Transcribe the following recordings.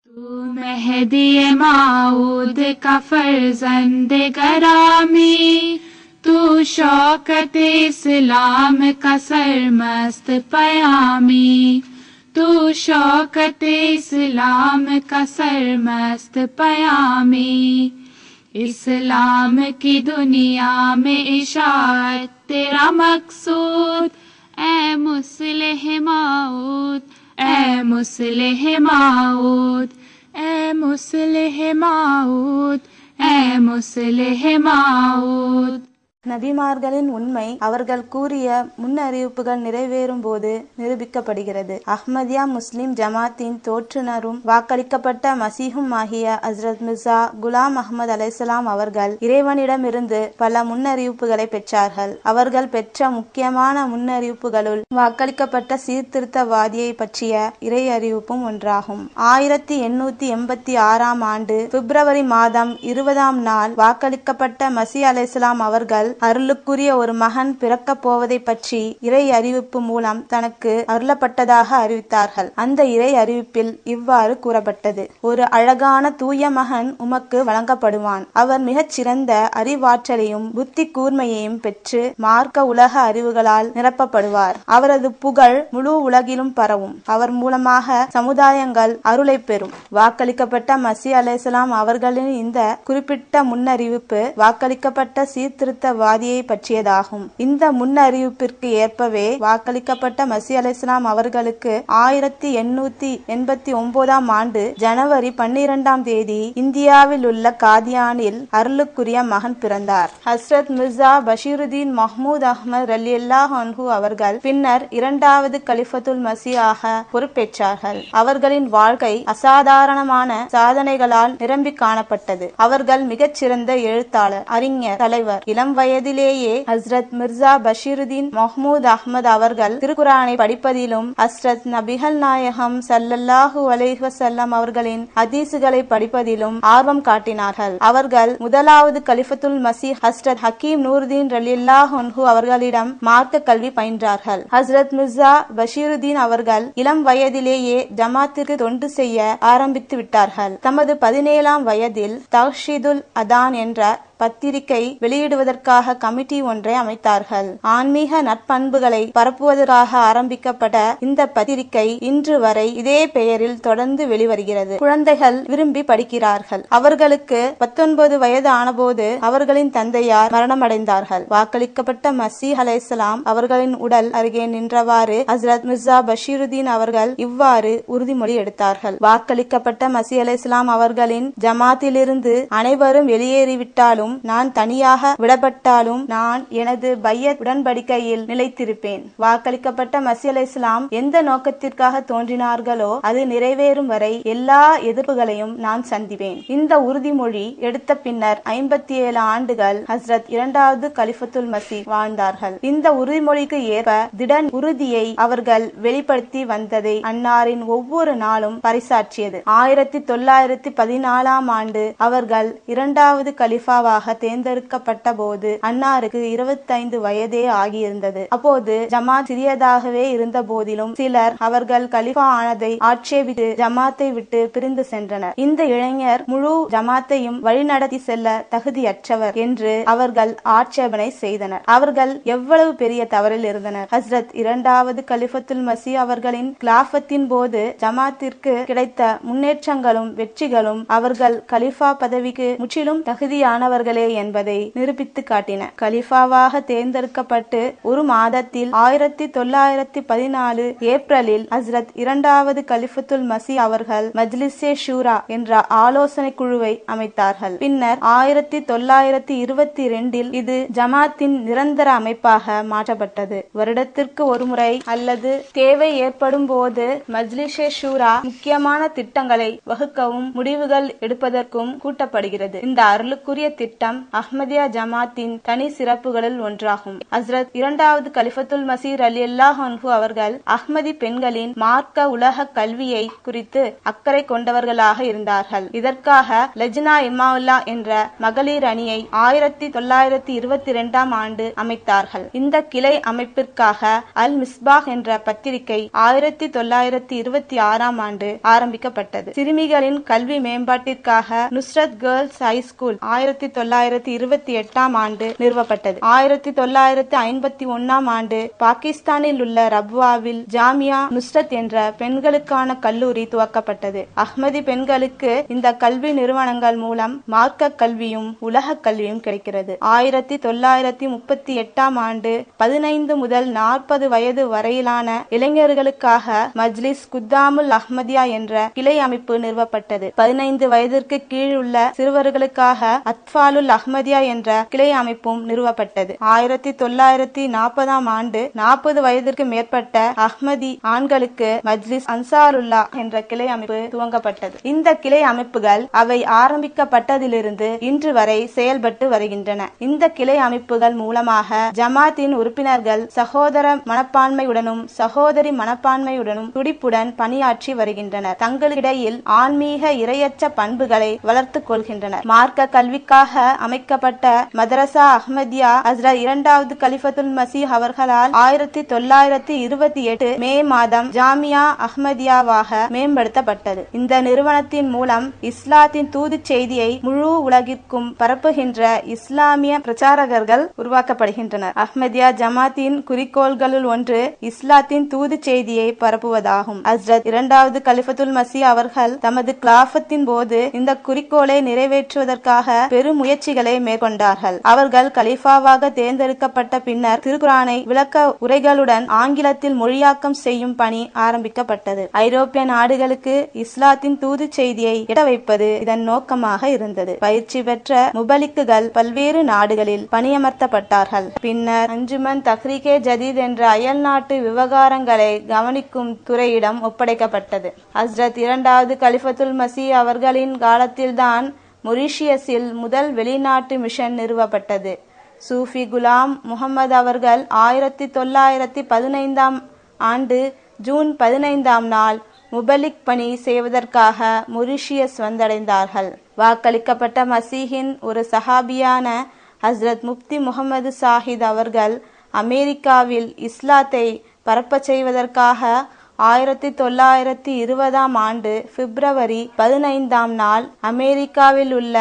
तू मेहदी माऊद का फर्जंद गरामी, तू शौकत इस्लाम का सरमस्त पयामी, तू शौकत इस्लाम का सरमस्त पयामी। इस्लाम की दुनिया में इशाअत तेरा मकसूद, ए मुस्लिह माऊद, ए मुस्लिह माऊद, ए मुस्लिह माऊद, ए मुस्लिह माऊद। நபிமார்களின் உண்மை அவர்கள் கூறிய முன்னறிவிப்புகள் நிறைவேறும் போது நிரூபிக்கப்படுகிறது. அஹ்மதியா முஸ்லிம் ஜமாத்தின் தோற்றுனரும் வாக்களிக்கப்பட்ட மசீஹும் ஆகிய ஹஸ்ரத் மிர்சா குலாம் அஹ்மத் அலைஹிஸ்ஸலாம் அவர்கள் இறைவனிடமிருந்து பல முன்னறிவிப்புகளை பெற்றார்கள். அவர்கள் பெற்ற முக்கியமான முன்னறிவிப்புகளுள் வாக்களிக்கப்பட்ட சீர்திருத்தவாதியை பற்றிய இறை அறிவிப்பும் ஒன்றாகும். 1886 ஆண்டு பிப்ரவரி மாதம் 20ஆம் நாள் வாக்களிக்கப்பட்ட மசீஹ் அலைஹிஸ்ஸலாம் அவர்கள் அருளுக்குரிய ஒரு மகன் பிறக்கப் போவதை பற்றி இறை அறிவிப்பு மூலம் தனக்கு அருளப்பட்டதாக அறிவித்தார்கள். அந்த இறை அறிவிப்பில் இவ்வாறு கூறப்பட்டது: ஒரு அழகான தூய மகன் உமக்கு வழங்கப்படுவான். அவர் மிகச் சிறந்த அறிவாற்றலையும் புத்தி கூர்மையையும் பெற்று மார்க்க உலக அறிவுகளால் நிரப்பப்படுவார். அவரது புகழ் முழு உலகிலும் பரவும். அவர் மூலமாக சமுதாயங்கள் அருளை பெறும். வாக்களிக்கப்பட்ட மசீஹ் அலைஹிஸ்ஸலாம் அவர்களின் இந்த குறிப்பிட்ட முன்னறிவிப்பு வாக்களிக்கப்பட்ட சீர்திருத்த வாதியை பற்றியதாகும். இந்த முன்னறிவிப்பிற்கு ஏற்பவே வாக்களிக்கப்பட்ட மசீஹ் அலைஹிஸ்ஸலாம் அவர்களுக்கு 1889ஆம் ஆண்டு ஜனவரி 12ஆம் தேதி இந்தியாவில் உள்ள காதியானில் அருளுக்குரிய மகன் பிறந்தார். ஹஸ்ரத் மிர்சா பஷீருதீன் மஹ்மூத் அஹ்மத் ரலியல்லாஹு அன்ஹு அவர்கள் பின்னர் 2வது கலிஃபத்துல் மசீஹ் ஆக பொறுப்பேற்றார்கள். அவர்களின் வாழ்க்கை அசாதாரணமான சாதனைகளால் நிரம்பி காணப்பட்டது. அவர்கள் மிகச்சிறந்த எழுத்தாளர், அறிஞர், தலைவர். இளம் வயதிலேயே ஹஸ்ரத் மிர்சா பஷீருதீன் மஹ்மூத் அஹ்மத் அவர்கள் திருக்குரானை படிப்பதிலும் ஹஸ்ரத் நபிகள் நாயகம் ஸல்லல்லாஹு அலைஹி வஸல்லம் அவர்களின் ஹதீசுகளை படிப்பதிலும் ஆர்வம் காட்டினார்கள். அவர்கள் முதலாவது கலிஃபத்துல் மசீஹ் ஹஸ்ரத் ஹக்கீம் நூருதீன் ரலியல்லாஹு அன்ஹு அவர்களிடம் மார்க்க கல்வி பயின்றார்கள். ஹஸ்ரத் மிர்சா பஷீருதீன் அவர்கள் இளம் வயதிலேயே ஜமாத்திற்கு தொண்டு செய்ய ஆரம்பித்து விட்டார்கள். தமது 17ஆம் வயதில் தஹ்ஷீதுல் அதான் என்ற பத்திரிகை வெளியிடுவதற்காக கமிட்டி ஒன்றை அமைத்தார்கள். ஆன்மீக நற்பண்புகளை பரப்புவதற்காக ஆரம்பிக்கப்பட்ட இந்த பத்திரிகை இன்று வரை இதே பெயரில் தொடர்ந்து வெளிவருகிறது. குழந்தைகள் விரும்பி படிக்கிறார்கள். அவர்களுக்கு 19 வயது ஆனபோது அவர்களின் தந்தையார் மரணமடைந்தார்கள். வாக்களிக்கப்பட்ட மசீஹ் அலைஹிஸ்ஸலாம் அவர்களின் உடல் அருகே நின்றவாறு ஹஸ்ரத் மிர்சா பஷீருதீன் அவர்கள் இவ்வாறு உறுதிமொழி எடுத்தார்கள்: வாக்களிக்கப்பட்ட மசீஹ் அலைஹிஸ்ஸலாம் அவர்களின் ஜமாத்திலிருந்து அனைவரும் வெளியேறிவிட்டாலும், நான் தனியாக விடப்பட்டாலும் நான் எனது பையத் உடன்படிக்கையில் நிலைத்திருப்பேன். வாக்களிக்கப்பட்ட மசீஹ் அலைஹிஸ்ஸலாம் எந்த நோக்கத்திற்காக தோன்றினார்களோ அது நிறைவேறும் வரை எல்லா எதிர்ப்புகளையும் நான் சந்திப்பேன். இந்த உறுதிமொழி எடுத்த பின்னர் 57 ஆண்டுகள் ஹஸ்ரத் 2வது கலிஃபத்துல் மசீஹ் வாழ்ந்தார்கள். இந்த உறுதிமொழிக்கு ஏற்ப திடன் உறுதியை அவர்கள் வெளிப்படுத்தி வந்ததை அன்னாரின் ஒவ்வொரு நாளும் பறைசாற்றியது. 1914ஆம் ஆண்டு அவர்கள் 2வது கலிஃபாவாக தேர்ந்தெடுக்கப்பட்ட போது அன்னாருக்கு 25 வயதே ஆகியிருந்தது. அப்போது ஜமாத் சிறியதாகவே இருந்த போதிலும் சிலர் அவர்கள் கலிஃபா ஆனதை ஆட்சேபித்து ஜமாத்தை விட்டு பிரிந்து சென்றனர். இந்த இளைஞர் முழு ஜமாத்தையும் வழிநடத்தி செல்ல தகுதியற்றவர் என்று அவர்கள் ஆட்சேபனை செய்தனர். அவர்கள் எவ்வளவு பெரிய தவறில் இருந்தனர். ஹஸ்ரத் 2வது கலிஃபத்துல் மசீஹ் அவர்களின் கிலாஃபத்தின் போது ஜமாத்திற்கு கிடைத்த முன்னேற்றங்களும் வெற்றிகளும் அவர்கள் கலிஃபா பதவிக்கு முற்றிலும் தகுதியானவர்களே என்பதை நிரூபித்து காட்டின. கலிஃபாவாக தேர்ந்தெடுக்கப்பட்டு ஒரு மாதத்தில் 1914 ஏப்ரலில் ஹஸ்ரத் 2வது கலிஃபத்துல் மசீஹ் அவர்கள் மஜ்லிஸே ஷூரா என்ற ஆலோசனை குழுவை அமைத்தார்கள். பின்னர் 1922இல் இது ஜமாத்தின் நிரந்தர அமைப்பாக மாற்றப்பட்டது. வருடத்திற்கு ஒரு முறை அல்லது தேவை ஏற்படும் போது மஜ்லிஸே ஷூரா முக்கியமான திட்டங்களை வகுக்கவும் முடிவுகள் எடுப்பதற்கும் கூட்டப்படுகிறது. இந்த அருளுக்குரிய திட்டம் திட்டம் அஹ்மதியா ஜமாத்தின் தனி சிறப்புகளில் ஒன்றாகும். ஹஸ்ரத் இரண்டாவது கலிஃபத்துல் மசீஹ் ரலியல்லாஹு அன்ஹு அவர்கள் அஹ்மதி பெண்களின் மார்க்க உலக கல்வியை குறித்து அக்கறை கொண்டவர்களாக இருந்தார்கள். இதற்காக லஜ்னா இமாவுல்லா என்ற மகளிர் அணியை 1922 ஆண்டு அமைத்தார்கள். இந்த கிளை அமைப்பிற்காக அல் மிஸ்பாஹ் என்ற பத்திரிகை 1926 ஆண்டு ஆரம்பிக்கப்பட்டது. சிறுமிகளின் கல்வி மேம்பாட்டிற்காக நுஸ்ரத் கேர்ள்ஸ் ஹைஸ்கூல் 1928 ஆண்டு நிறுவப்பட்டது. 1951 ஆண்டு பாகிஸ்தானில் உள்ள ரப்வாவில் ஜாமியா நுஸ்ரத் என்ற பெண்களுக்கான கல்லூரி துவக்கப்பட்டது. அஹ்மதி பெண்களுக்கு இந்த கல்வி நிறுவனங்கள் மூலம் மார்க்க கல்வியும் உலக கல்வியும் கிடைக்கிறது. 1938 ஆண்டு 15 முதல் 40 வயது வரையிலான இளைஞர்களுக்காக மஜ்லிஸ் குத்தாமுல் அஹ்மதியா என்ற கிளை அமைப்பு நிறுவப்பட்டது. 15 வயதிற்கு கீழ் உள்ள சிறுவர்களுக்காக அத்ஃபாலுல் அஹ்மதியா என்ற கிளை அமைப்பும் நிறுவப்பட்டது. 1940 ஆண்டு 40 வயதிற்கு மேற்பட்ட அஹ்மதி ஆண்களுக்கு மஜ்லிஸ் அன்சாருல்லா என்ற கிளை அமைப்பு துவங்கப்பட்டது. இந்த கிளை அமைப்புகள் அவை ஆரம்பிக்கப்பட்டதிலிருந்து இன்று வரை செயல்பட்டு வருகின்றன. இந்த கிளை அமைப்புகள் மூலமாக ஜமாத்தின் உறுப்பினர்கள் சகோதர மனப்பான்மையுடனும் சகோதரி மனப்பான்மையுடனும் துடிப்புடன் பணியாற்றி வருகின்றனர். தங்களிடையில் ஆன்மீக இரையற்ற பண்புகளை வளர்த்துக் கொள்கின்றனர். மார்க்க கல்விக்காக அமைக்கப்பட்ட மதரசா அஹ்மதியா ஹஸ்ரத் இரண்டாவது கலிஃபத்துல் மசீஹ் அவர்களால் 1928 மே மாதம் ஜாமியா அஹ்மதியாவாக மேம்படுத்தப்பட்டது. இந்த நிறுவனத்தின் மூலம் இஸ்லாத்தின் தூது செய்தியை முழு உலகிற்கும் பரப்புகின்ற இஸ்லாமிய பிரச்சாரகர்கள் உருவாக்கப்படுகின்றனர். அஹ்மதியா ஜமாத்தின் குறிக்கோள்களுள் ஒன்று இஸ்லாத்தின் தூது செய்தியை பரப்புவதாகும். ஹஸ்ரத் இரண்டாவது கலிஃபத்துல் மசீஹ் அவர்கள் தமது கிலாஃபத்தின் போது இந்த குறிக்கோளை நிறைவேற்றுவதற்காக பெரும் முயற்சிகளை மேற்கொண்டார்கள். அவர்கள் கலீஃபாவாக தேர்ந்தெடுக்கப்பட்ட பின்னர் திருக்குரானை விளக்க உரைகளுடன் ஆங்கிலத்தில் மொழியாக்கம் செய்யும் பணி ஆரம்பிக்கப்பட்டது. ஐரோப்பிய நாடுகளுக்கு இஸ்லாத்தின் தூது செய்தியை எட்ட வைப்பது இதன் நோக்கமாக இருந்தது. பயிற்சி பெற்ற முபலிக்குகள் பல்வேறு நாடுகளில் பணியமர்த்தப்பட்டார்கள். பின்னர் அஞ்சுமன் தஹ்ரீகே ஜதீத் என்ற அயல் நாட்டு விவகாரங்களை கவனிக்கும் துறையிடம் ஒப்படைக்கப்பட்டது. ஹஸ்ரத் இரண்டாவது கலிஃபத்துல் மசீஹ் அவர்களின் காலத்தில்தான் மொரீஷியஸில் முதல் வெளிநாட்டு மிஷன் நிறுவப்பட்டது. சூஃபி குலாம் முகமது அவர்கள் 1915 ஆண்டு ஜூன் 15 நாள் முபலிக் பணி செய்வதற்காக மொரீஷியஸ் வந்தடைந்தார்கள். வாக்களிக்கப்பட்ட மசீஹின் ஒரு சஹாபியான ஹஸ்ரத் முப்தி முகமது சாஹித் அவர்கள் அமெரிக்காவில் இஸ்லாத்தை பரப்பச் செய்வதற்காக 1920 ஆண்டு பிப்ரவரி 15 நாள் அமெரிக்காவில் உள்ள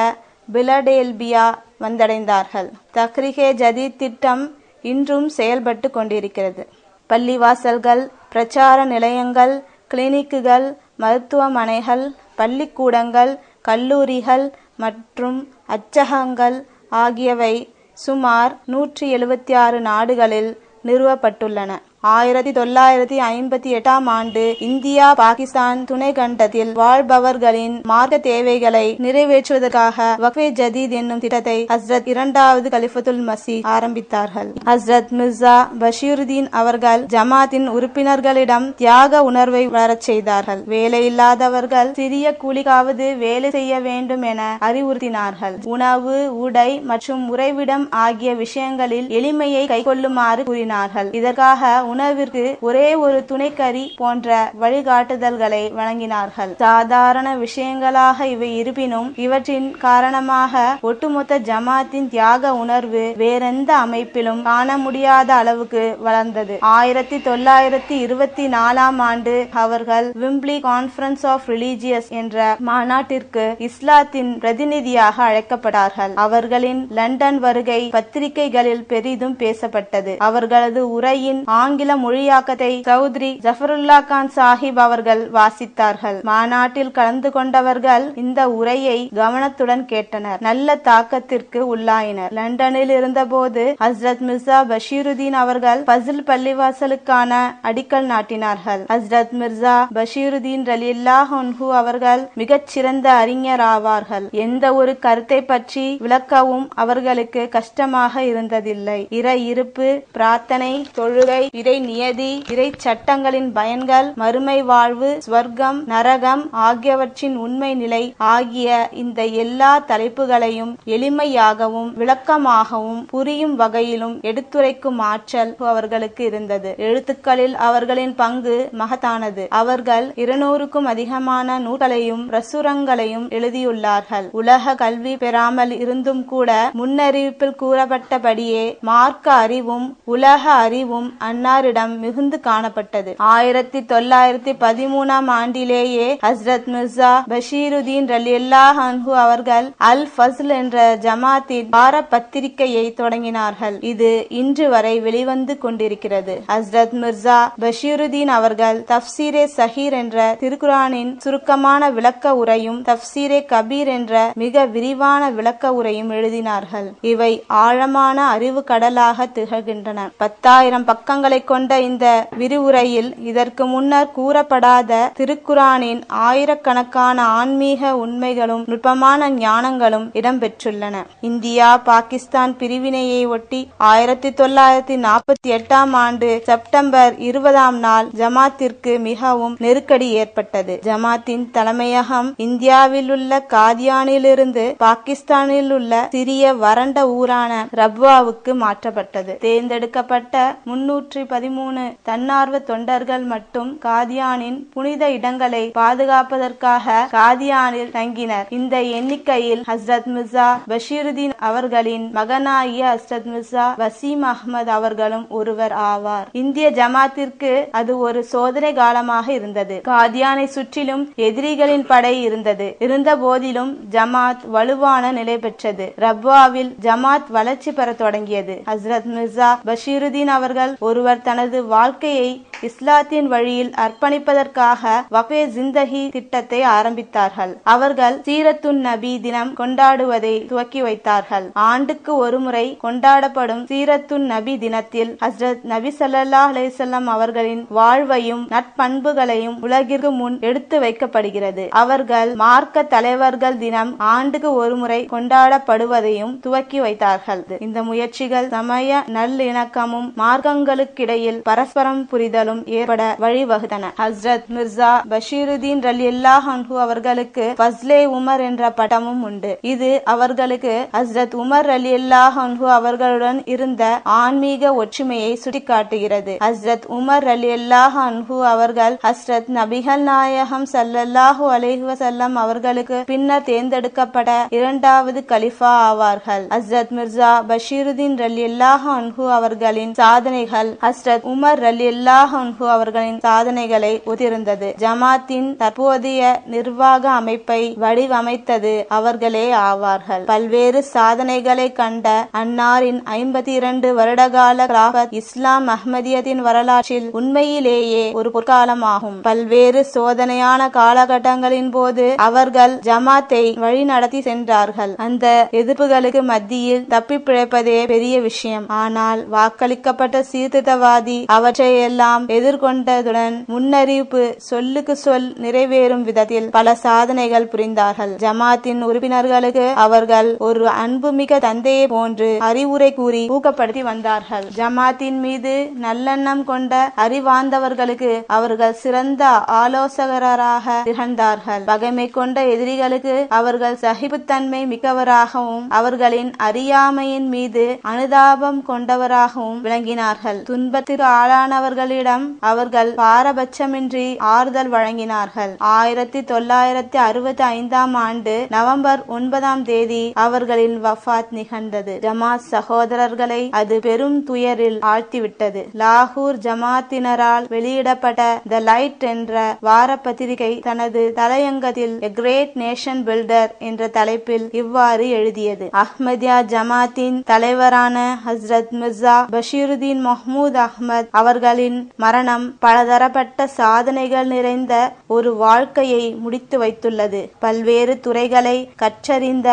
பிலடெல்பியா வந்தடைந்தார்கள். தஹ்ரீகே ஜதீத் திட்டம் இன்றும் செயல்பட்டு கொண்டிருக்கிறது. பள்ளிவாசல்கள், பிரச்சார நிலையங்கள், கிளினிக்குகள், மருத்துவமனைகள், பள்ளிக்கூடங்கள், கல்லூரிகள் மற்றும் அச்சகங்கள் ஆகியவை சுமார் 176 நாடுகளில் நிறுவப்பட்டுள்ளன. 1958 ஆண்டு இந்தியா பாகிஸ்தான் துணை கண்டத்தில் வாழ்பவர்களின் மார்க்க தேவைகளை நிறைவேற்றுவதற்காக வக்ஃபே ஜதீத் என்னும் திட்டத்தை ஹஸ்ரத் இரண்டாவது கலிஃபத்துல் மசீஹ் ஆரம்பித்தார்கள். ஹஸ்ரத் மிர்சா பஷீருதீன் அவர்கள் ஜமாத்தின் உறுப்பினர்களிடம் தியாக உணர்வை வளரச் செய்தார்கள். வேலையில்லாதவர்கள் சிறிய கூலிக்காவது வேலை செய்ய வேண்டும் என அறிவுறுத்தினார்கள். உணவு, உடை மற்றும் உறைவிடம் ஆகிய விஷயங்களில் எளிமையை கைக்கொள்ளுமாறு கூறினார்கள். இதற்காக உணவிற்கு ஒரே ஒரு துணைக்கறி போன்ற வழிகாட்டுதல்களை வழங்கினார்கள். சாதாரண விஷயங்களாக இவை இருப்பினும் இவற்றின் காரணமாக ஒட்டுமொத்த ஜமாத்தின் தியாக உணர்வு வேறெந்த அமைப்பிலும் காண முடியாத அளவுக்கு வளர்ந்தது. 1924 ஆண்டு அவர்கள் விம்ப்ளி கான்ஃபரன்ஸ் ஆஃப் ரிலீஜியஸ் என்ற மாநாட்டிற்கு இஸ்லாத்தின் பிரதிநிதியாக அழைக்கப்பட்டார்கள். அவர்களின் லண்டன் வருகை பத்திரிகைகளில் பெரிதும் பேசப்பட்டது. அவர்களது உரையின் ஆங்கில மொழியாக்கத்தை சௌத்ரி ஜஃபருல்லா கான் சாஹிப் அவர்கள் வாசித்தார்கள். மாநாட்டில் கலந்து கொண்டவர்கள் இந்த உரையை கவனத்துடன் கேட்டனர். நல்ல தாக்கத்திற்கு உள்ளாயினர். லண்டனில் இருந்தபோது ஹஸ்ரத் மிர்சா பஷீருதீன் அவர்கள் ஃபஸ்ல் பள்ளிவாசலுக்கான அடிக்கல் நாட்டினார்கள். ஹஸ்ரத் மிர்சா பஷீருதீன் ரலியல்லாஹு அன்ஹு அவர்கள் மிகச்சிறந்த அறிஞர் ஆவார்கள். எந்த ஒரு கருத்தை பற்றி விளக்கவும் அவர்களுக்கு கஷ்டமாக இருந்ததில்லை. இறை இருப்பு, பிரார்த்தனை, தொழுகை, இறை இறை நியதி, இறை சட்டங்களின் பயன்கள், மறுமை வாழ்வு, ஸ்வர்க்கம், நரகம் ஆகியவற்றின் உண்மை நிலை ஆகிய இந்த எல்லா தலைப்புகளையும் எளிமையாகவும் விளக்கமாகவும் புரியும் வகையிலும் எடுத்துரைக்கும் ஆற்றல் அவர்களுக்கு இருந்தது. எழுத்துக்களில் அவர்களின் பங்கு மகத்தானது. அவர்கள் 200க்கும் அதிகமான நூல்களையும் பிரசுரங்களையும் எழுதியுள்ளார்கள். உலக கல்வி பெறாமல் இருந்தும் கூட முன்னறிவிப்பில் கூறப்பட்டபடியே மார்க்க அறிவும் உலக அறிவும் அன்னாரிடம் மிகுந்து காணப்பட்டது. 1913ஆம் ஆண்டிலேயே ஹஸ்ரத் மிர்சா பஷீருதீன் ரலியல்லாஹு அன்ஹு அவர்கள் அல் ஃபஸ்ல் என்ற ஜமாத்தின் வார பத்திரிகையை தொடங்கினார்கள். இது இன்று வரை வெளிவந்து கொண்டிருக்கிறது. ஹஸ்ரத் மிர்சா பஷீருதீன் அவர்கள் தப்சீரே சஹீர் என்ற திருக்குரானின் சுருக்கமான விளக்க உரையும் தப்சீரே கபீர் என்ற மிக விரிவான விளக்க உரையும் எழுதினார்கள். இவை ஆழமான அறிவு கடலாக திகழ்கின்றன. 10,000 பக்கங்களை கொண்ட இந்த விரிவுரையில் இதற்கு முன்னர் கூறப்படாத திருக்குரானின் ஆயிரக்கணக்கான ஆன்மீக உண்மைகளும் நுட்பமான ஞானங்களும் இடம்பெற்றுள்ளன. இந்தியா பாகிஸ்தான் பிரிவினையை ஒட்டி 1948ஆம் ஆண்டு செப்டம்பர் 20ஆம் நாள் ஜமாத்திற்கு மிகவும் நெருக்கடி ஏற்பட்டது. ஜமாத்தின் தலைமையகம் இந்தியாவில் உள்ள காதியானிலிருந்து பாகிஸ்தானில் உள்ள சிறிய வறண்ட ஊரான ரப்வாவுக்கு மாற்றப்பட்டது. தேர்ந்தெடுக்கப்பட்ட 313 தன்னார்வ தொண்டர்கள் மட்டும் காதியானின் புனித இடங்களை பாதுகாப்பதற்காக காதியானில் தங்கினர். இந்த எண்ணிக்கையில் ஹஸ்ரத் மிர்சா பஷீருதீன் அவர்களின் மகனாகிய ஹஸ்ரத் மிர்சா வசீம் அஹ்மத் அவர்களும் ஒருவர் ஆவார். இந்திய ஜமாத்திற்கு அது ஒரு சோதனை காலமாக இருந்தது. காதியானை சுற்றிலும் எதிரிகளின் படை இருந்தது. இருந்த போதிலும் ஜமாத் வலுவான நிலை பெற்றது. ரப்வாவில் ஜமாத் வளர்ச்சி பெற தொடங்கியது. ஹஸ்ரத் மிர்சா பஷீருதீன் அவர்கள் ஒருவர் தனது வாழ்க்கையை இஸ்லாத்தின் வழியில் அர்ப்பணிப்பதற்காக வஃபே ஜிந்தகி திட்டத்தை ஆரம்பித்தார்கள். அவர்கள் சீரத்துன் நபி தினம் கொண்டாடுவதை துவக்கி வைத்தார்கள். ஆண்டுக்கு ஒரு முறை கொண்டாடப்படும் சீரத்துன் நபி தினத்தில் ஹஸ்ரத் நபி ஸல்லல்லாஹு அலைஹி வஸல்லம் அவர்களின் வாழ்வையும் நட்பண்புகளையும் உலகிற்கு முன் எடுத்து வைக்கப்படுகிறது. அவர்கள் மார்க்க தலைவர்கள் தினம் ஆண்டுக்கு ஒரு முறை கொண்டாடப்படுவதையும் துவக்கி வைத்தார்கள். இந்த முயற்சிகள் சமய நல்லிணக்கமும் மார்க்கங்களுக்கிடையில் பரஸ்பரம் புரிதலும் ஏற்பட வழிவகுத்தன. ஹஸ்ரத் மிர்சா பஷீருதீன் ரலியல்லாஹு அன்ஹு அவர்களுக்கு ஃபஸ்லே உமர் என்ற பட்டமும் உண்டு. இது அவர்களுக்கு ஹஸ்ரத் உமர் ரலியல்லாஹு அன்ஹு அவர்களுடன் இருந்த ஆன்மீக ஒற்றுமையை சுட்டிக்காட்டுகிறது. ஹஸ்ரத் உமர் ரலியல்லாஹு அன்ஹு அவர்கள் ஹஸ்ரத் நபிகள் நாயகம் ஸல்லல்லாஹு அலைஹி வஸல்லம் அவர்களுக்கு பின்னர் தேர்ந்தெடுக்கப்பட்ட இரண்டாவது கலிஃபா ஆவார்கள். ஹஸ்ரத் மிர்சா பஷீருதீன் ரலியல்லாஹு அன்ஹு அவர்களின் சாதனைகள் ஹஸ்ரத் உமர் ரலியல்லாஹு அன்ஹு அவர்களின் சாதனைகளை ஒத்திருந்தது. ஜமாத்தின் தற்போதைய நிர்வாக அமைப்பை வடிவமைத்தது அவர்களே ஆவார்கள். பல்வேறு சாதனைகளை கண்ட அன்னாரின் 52 வருடகால கிலாஃபத் இஸ்லாம் அஹ்மதியத்தின் வரலாற்றில் உண்மையிலேயே ஒரு பொற்காலமாகும். பல்வேறு சோதனையான காலகட்டங்களின் போது அவர்கள் ஜமாத்தை வழி நடத்தி சென்றார்கள். அந்த எதிர்ப்புகளுக்கு மத்தியில் தப்பி பிழைப்பதே பெரிய விஷயம். ஆனால் வாக்களிக்கப்பட்ட சீர்திருத்தவாதி அவற்றையெல்லாம் எதிர்கொண்டதுடன் முன்னறிவிப்பு சொல்லுக்கு சொல் நிறைவேறும் விதத்தில் பல சாதனைகள் புரிந்தார்கள். ஜமாத்தின் உறுப்பினர்களுக்கு அவர்கள் ஒரு அன்புமிக்க தந்தையை போன்று அறிவுரை கூறி ஊக்கப்படுத்தி வந்தார்கள். ஜமாத்தின் மீது நல்லெண்ணம் கொண்ட அறிவார்ந்தவர்களுக்கு அவர்கள் சிறந்த ஆலோசகராக திகழ்ந்தார்கள். பகைமை கொண்ட எதிரிகளுக்கு அவர்கள் சகிப்புத்தன்மை மிக்கவராகவும் அவர்களின் அறியாமையின் மீது அனுதாபம் கொண்டவராகவும் விளங்கினார்கள். துன்பத்திற்கு ஆளானவர்களிடம் அவர்கள் பாரபட்சமின்றி ஆறுதல் வழங்கினார்கள். 1965ஆம் ஆண்டு நவம்பர் 9ஆம் தேதி அவர்களின் வஃபாத் நிகழ்ந்தது. ஜமாத் சகோதரர்களை அது பெரும் துயரில் ஆழ்த்திவிட்டது. லாகூர் ஜமாத்தினரால் வெளியிடப்பட்ட த லைட் என்ற வார பத்திரிகை தனது தலையங்கத்தில் எ கிரேட் நேஷன் பில்டர் என்ற தலைப்பில் இவ்வாறு எழுதியது: அஹ்மதியா ஜமாத்தின் தலைவரான ஹஸ்ரத் மிர்சா பஷீருதீன் மஹ்மூத் அஹ்மத் அவர்களின் மரணம் பலதரப்பட்ட சாதனைகள் நிறைந்த ஒரு வாழ்க்கையை முடித்து வைத்துள்ளது. பல்வேறு துறைகளை கற்றறிந்த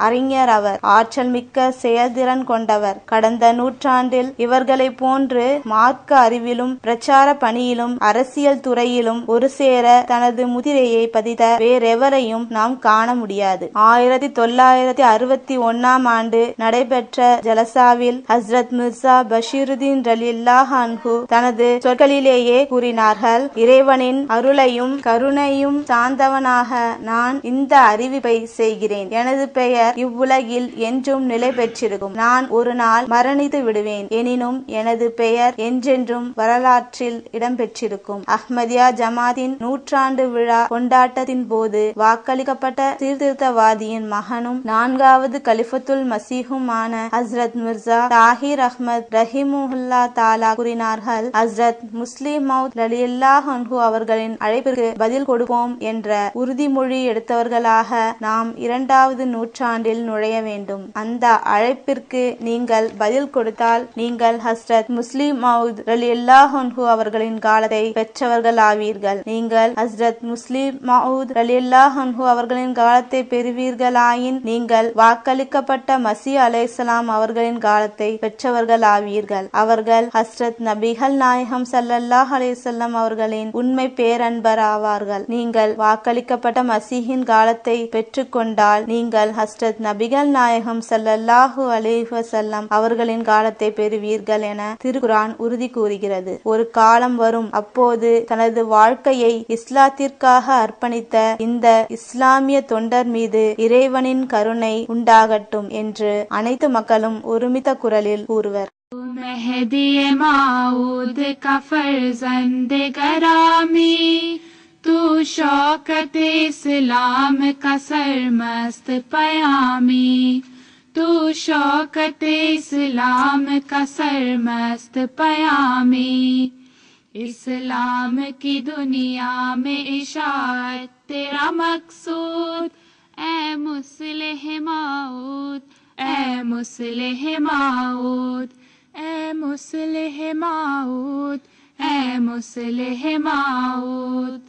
அறிஞர் அவர். ஆற்றல் மிக்க செயல்திறன் கொண்டவர். கடந்த நூற்றாண்டில் இவர்களை போன்று மார்க்க அறிவிலும் பிரச்சார பணியிலும் அரசியல் துறையிலும் ஒரு சேர தனது முதிரையை பதித்த வேறெவரையும் நாம் காண முடியாது. 1961 ஆண்டு நடைபெற்ற ஜலசாவில் ஹஸ்ரத் மிர்சா பஷீருதீன் ரலியல்லாஹு அன்ஹு தனது சொற்களிலேயே கூறினார்கள், இறைவனின் அருளையும் கருணையும் சார்ந்தவனாக நான் இந்த அறிவிப்பை செய்கிறேன். எனது பெயர் இவ்வுலகில் என்றும் நிலை பெற்றிருக்கும். நான் ஒரு நாள் மரணித்து விடுவேன். எனினும் எனது பெயர் என்றென்றும் வரலாற்றில் இடம்பெற்றிருக்கும். அஹ்மதியா ஜமாத்தின் நூற்றாண்டு விழா கொண்டாட்டத்தின் போது வாக்களிக்கப்பட்ட சீர்திருத்தவாதியின் மகனும் 4வது கலிஃபத்துல் மசீஹுமான ஹஸ்ரத் மிர்சா தாஹிர் அஹ்மத் ரஹிமுல்லா தாலா கூறினார்கள், ஹஸ்ரத் முஸ்லிம் மவுத் ரலியல்லாஹு அன்ஹு அவர்களின் அழைப்பிற்கு பதில் கொடுப்போம் என்ற உறுதிமொழி எடுத்தவர்களாக நாம் 2வது நூற்றாண்டில் நுழைய வேண்டும். அந்த அழைப்பிற்கு நீங்கள் பதில் கொடுத்தால் நீங்கள் ஹஸ்ரத் முஸ்லிம் மவுத் ரலியல்லாஹு அன்ஹு அவர்களின் காலத்தை பெற்றவர்கள் ஆவீர்கள். நீங்கள் ஹஸ்ரத் முஸ்லிம் மவுத் ரலியல்லாஹு அன்ஹு அவர்களின் காலத்தை பெறுவீர்களாயின் நீங்கள் வாக்களிக்கப்பட்ட மசீஹ் அலைஹிஸ்ஸலாம் அவர்களின் காலத்தை பெற்றவர்கள் ஆவீர்கள். அவர்கள் ஹஸ்ரத் நபிகள் நாயகம் ஸல்லல்லாஹு அலைஹி வஸல்லம் அவர்களின் உண்மை பேரன்பர் ஆவார்கள். நீங்கள் வாக்களிக்கப்பட்ட மசீஹின் காலத்தை பெற்றுக்கொண்டால் நீங்கள் ஹஸ்ரத் நபிகள் நாயகம் ஸல்லல்லாஹு அலைஹி வஸல்லம் அவர்களின் காலத்தை பெறுவீர்கள் என திருக்குர்ஆன் உறுதி கூறுகிறது. ஒரு காலம் வரும், அப்போது தனது வாழ்க்கையை இஸ்லாத்திற்காக அர்ப்பணித்த இந்த இஸ்லாமிய தொண்டர் மீது இறைவனின் கருணை உண்டாகட்டும் என்று அனைத்து மக்களும் ஒருமித்த குரலில் கூறுவர். मेहदी माऊद का फर्जंद गरामी, तू शौकत इस्लाम का सरमस्त पयामी, तू शौकत इस्लाम का सरमस्त पयामी, इस्लाम की दुनिया में इशाअत तेरा मकसूद, ऐ मुस्लिह माऊद, ऐ मुस्लिह माऊद, ऐ मुस्लिह माऊद, ऐ मुस्लिह माऊद।